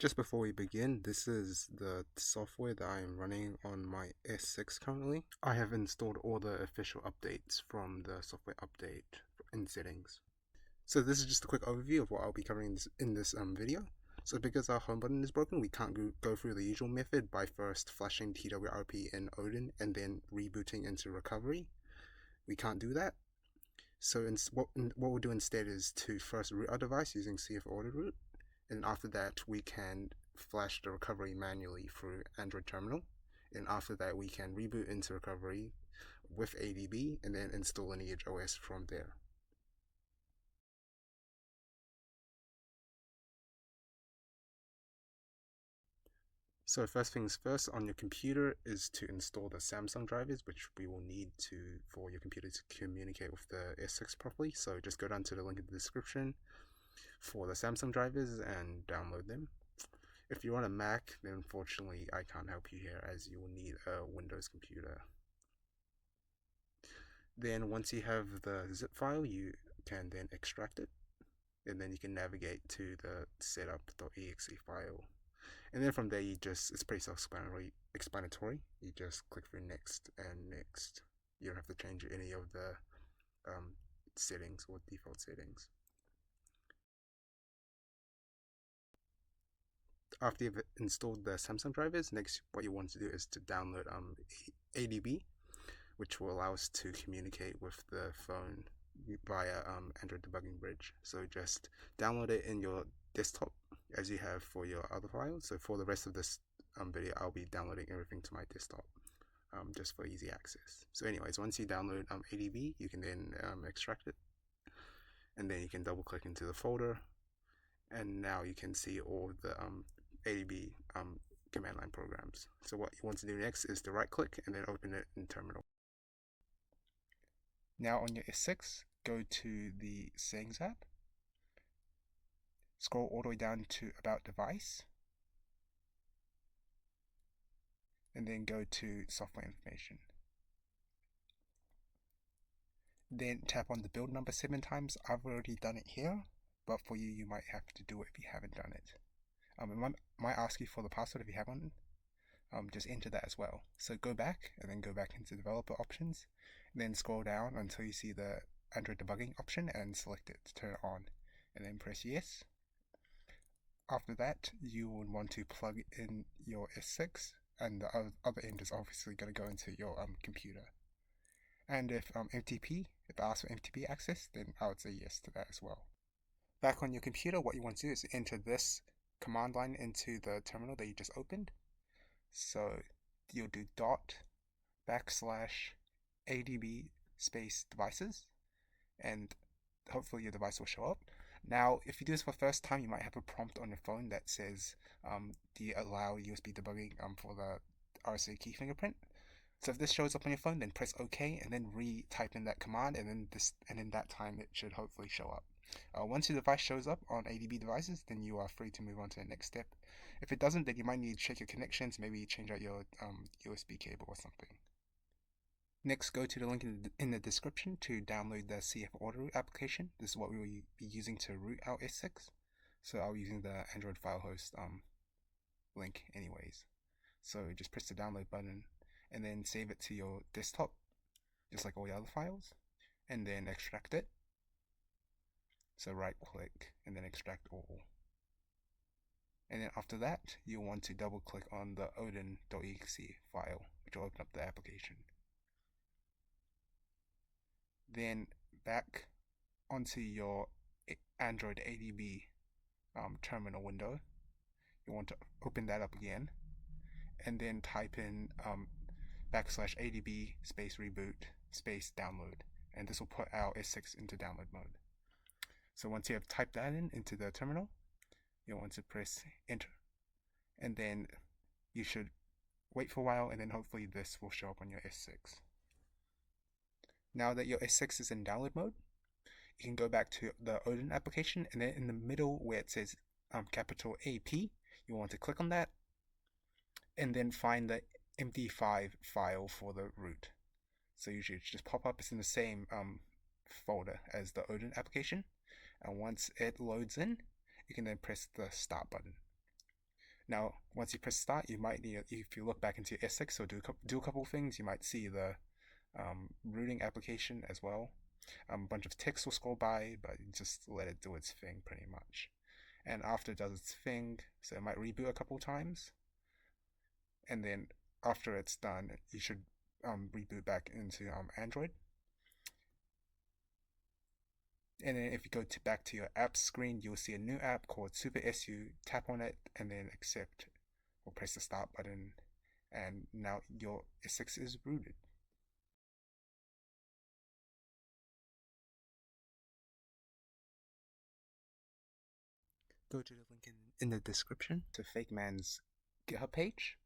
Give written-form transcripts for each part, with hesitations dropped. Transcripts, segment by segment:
Just before we begin, this is the software that I am running on my S6 currently. I have installed all the official updates from the software update in settings. So this is just a quick overview of what I'll be covering in this video. So because our home button is broken, we can't go through the usual method by first flashing TWRP in Odin and then rebooting into recovery. We can't do that. So what we'll do instead is to first root our device using CF auto root, and after that we can flash the recovery manually through Android terminal, and after that we can reboot into recovery with ADB and then install LineageOS from there. So first things first, on your computer is to install the Samsung drivers, which we will need for your computer to communicate with the S6 properly. So just go down to the link in the description for the Samsung drivers and download them. If you're on a Mac, then unfortunately I can't help you here, as you will need a Windows computer. Then once you have the zip file, you can then extract it, and then you can navigate to the setup.exe file. And then from there, it's pretty self-explanatory. You just click through next and next. You don't have to change any of the settings or default settings. After you've installed the Samsung drivers, next what you want to do is to download ADB, which will allow us to communicate with the phone via Android debugging bridge. So just download it in your desktop as you have for your other files. So for the rest of this video, I'll be downloading everything to my desktop just for easy access. So anyways, once you download ADB, you can then extract it, and then you can double click into the folder, and now you can see all the ADB command line programs. So what you want to do next is to right click and then open it in terminal. Now on your S6, go to the Settings app, scroll all the way down to About Device, and then go to Software Information. Then tap on the build number 7 times. I've already done it here, but for you, you might have to do it if you haven't done it. It might ask you for the password if you haven't. Just enter that as well. So go back and then go back into developer options, and then scroll down until you see the Android debugging option and select it to turn it on, and then press yes. After that, you would want to plug in your S6, and the other end is obviously going to go into your computer. And if it asks for MTP access, then I would say yes to that as well. Back on your computer, what you want to do is enter this command line into the terminal that you just opened. So you'll do /ADB space devices, and hopefully your device will show up. Now, if you do this for the first time, you might have a prompt on your phone that says, do you allow USB debugging for the RSA key fingerprint? So if this shows up on your phone, then press OK and then re-type in that command, and then that time it should hopefully show up. Once your device shows up on ADB devices, then you are free to move on to the next step. If it doesn't, then you might need to check your connections, maybe change out your USB cable or something. Next, go to the link in the description to download the CF auto root application. This is what we will be using to root our S6. So I'll be using the Android file host link anyways. So just press the download button and then save it to your desktop, just like all the other files, and then extract it. So right click and then extract all. And then after that, you'll want to double click on the odin.exe file, which will open up the application. Then back onto your Android ADB terminal window, you want to open that up again, and then type in /ADB space reboot space download, and this will put our S6 into download mode. So once you have typed that into the terminal, you'll want to press enter, and then you should wait for a while, and then hopefully this will show up on your S6. Now that your S6 is in download mode, you can go back to the Odin application, and then in the middle where it says capital AP, you want to click on that, and then find the MD5 file for the root. So usually it just pop up. It's in the same folder as the Odin application, and once it loads in, you can then press the start button. Now, once you press start, you might need, if you look back into your S6 or do a couple of things, you might see the rooting application as well. A bunch of text will scroll by, but just let it do its thing pretty much. And after it does its thing, so it might reboot a couple times, and then after it's done, you should reboot back into Android. And then if you go back to your apps screen, you'll see a new app called Super SU. Tap on it and then accept or press the start button, and now your S6 is rooted. Go to the link in the description to Fakeman's GitHub page,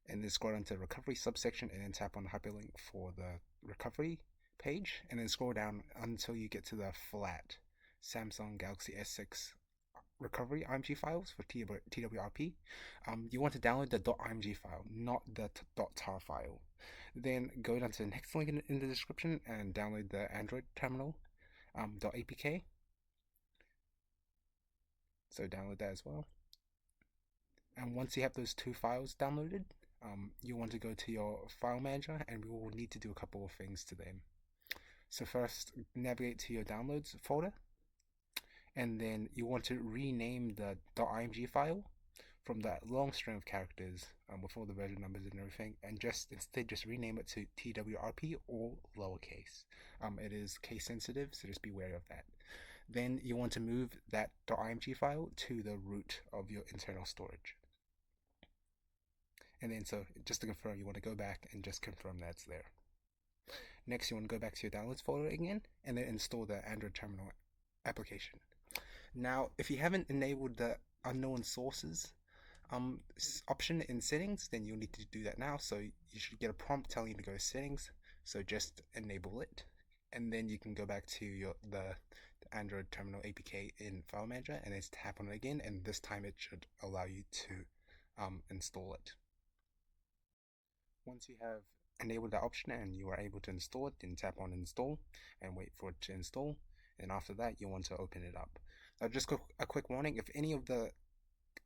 and then scroll down to the recovery subsection, and then tap on the hyperlink for the recovery page, and then scroll down until you get to the flat Samsung Galaxy S6 recovery IMG files for TWRP. You want to download the .img file, not the .tar file. Then go down to the next link in the description and download the Android terminal .apk. So download that as well. And once you have those two files downloaded, you want to go to your file manager, and we will need to do a couple of things to them. So first, navigate to your downloads folder, and then you want to rename the .img file from that long string of characters with all the version numbers and everything, and instead just rename it to TWRP, all lowercase. It is case sensitive, so just be wary of that. Then you want to move that .img file to the root of your internal storage. And then, so just to confirm, you want to go back and just confirm that it's there. Next, you want to go back to your downloads folder again, and then install the Android terminal application. Now, if you haven't enabled the unknown sources option in settings, then you'll need to do that now. So you should get a prompt telling you to go to settings. So just enable it, and then you can go back to the Android terminal APK in File Manager, and then tap on it again, and this time it should allow you to install it. Once you have enabled that option and you are able to install it, then tap on install and wait for it to install. And after that, you want to open it up. Now, just a quick warning: if any of the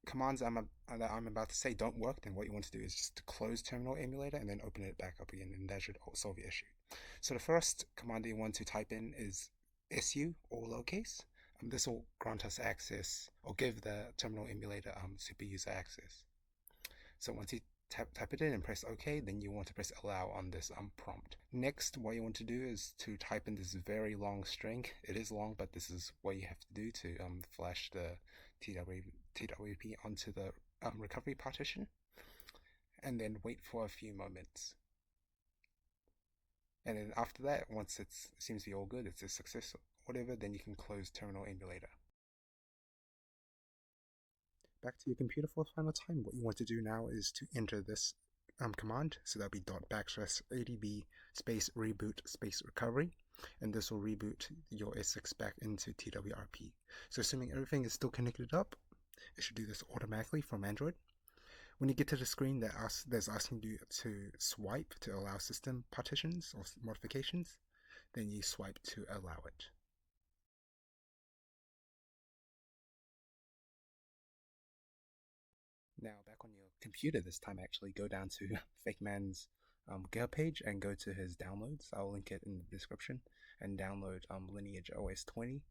commands that I'm about to say don't work, then what you want to do is just to close Terminal Emulator and then open it back up again, and that should solve your issue. So the first command that you want to type in is su, all lowercase. This will grant us access, or give the Terminal Emulator super user access. So once you type it in and press OK, then you want to press allow on this prompt. Next, what you want to do is to type in this very long string. It is long, but this is what you have to do to flash the TWRP onto the recovery partition, and then wait for a few moments. And then after that, once it seems to be all good, it's a success or whatever, then you can close Terminal Emulator. Back to your computer for the final time. What you want to do now is to enter this command. So that'll be /adb space reboot space recovery, and this will reboot your S6 back into TWRP. So assuming everything is still connected up, it should do this automatically from Android. When you get to the screen that's asking you to swipe to allow system partitions or modifications, then you swipe to allow it. Now back on your computer this time, actually go down to Fakeman's GitHub page and go to his downloads. I'll link it in the description, and download LineageOS 20,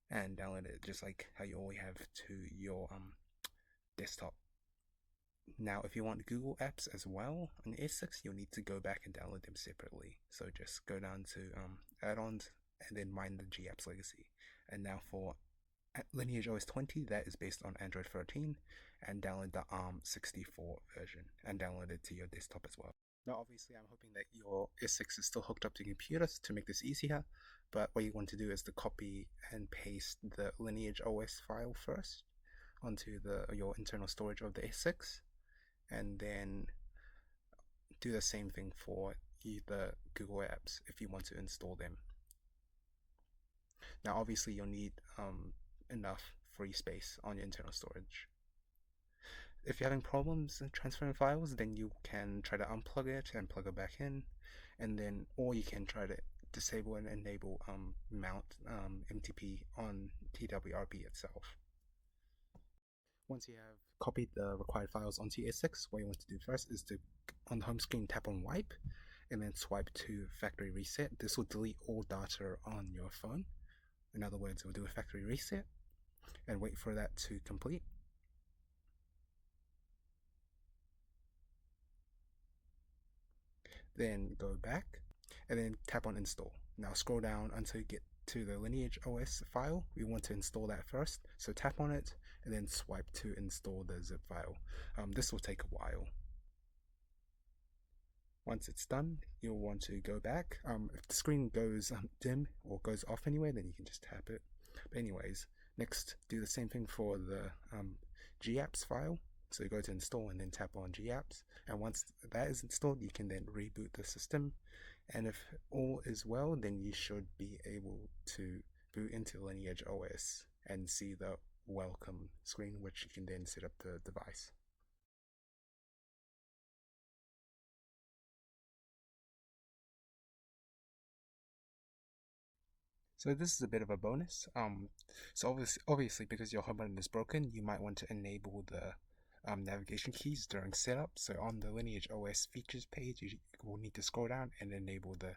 and download it just like how you always have to your desktop. Now, if you want Google apps as well on S6, you'll need to go back and download them separately. So just go down to add-ons and then mine the GApps legacy. And now for LineageOS 20, that is based on Android 13, and download the ARM64 version and download it to your desktop as well. Now, obviously, I'm hoping that your S6 is still hooked up to computers to make this easier, but what you want to do is to copy and paste the LineageOS file first onto your internal storage of the S6, and then do the same thing for the Google apps if you want to install them. Now, obviously, you'll need enough free space on your internal storage. If you're having problems transferring files, then you can try to unplug it and plug it back in, and then, or you can try to disable and enable mount MTP on TWRP itself. Once you have copied the required files onto your S6, what you want to do first is to, on the home screen, tap on Wipe, and then swipe to Factory Reset. This will delete all data on your phone. In other words, it will do a factory reset, and wait for that to complete. Then go back, and then tap on Install. Now scroll down until you get to the LineageOS file. We want to install that first, so tap on it, and then swipe to install the zip file. This will take a while. Once it's done, you'll want to go back. If the screen goes dim or goes off anyway, then you can just tap it. But anyways, next do the same thing for the GApps file. So you go to install and then tap on GApps. And once that is installed, you can then reboot the system. And if all is well, then you should be able to boot into LineageOS and see the welcome screen, which you can then set up the device. So this is a bit of a bonus. So obviously, because your home button is broken, you might want to enable the navigation keys during setup. So on the LineageOS features page, you will need to scroll down and enable the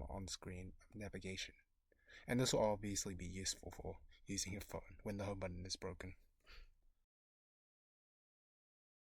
on-screen navigation. And this will obviously be useful for using your phone when the home button is broken.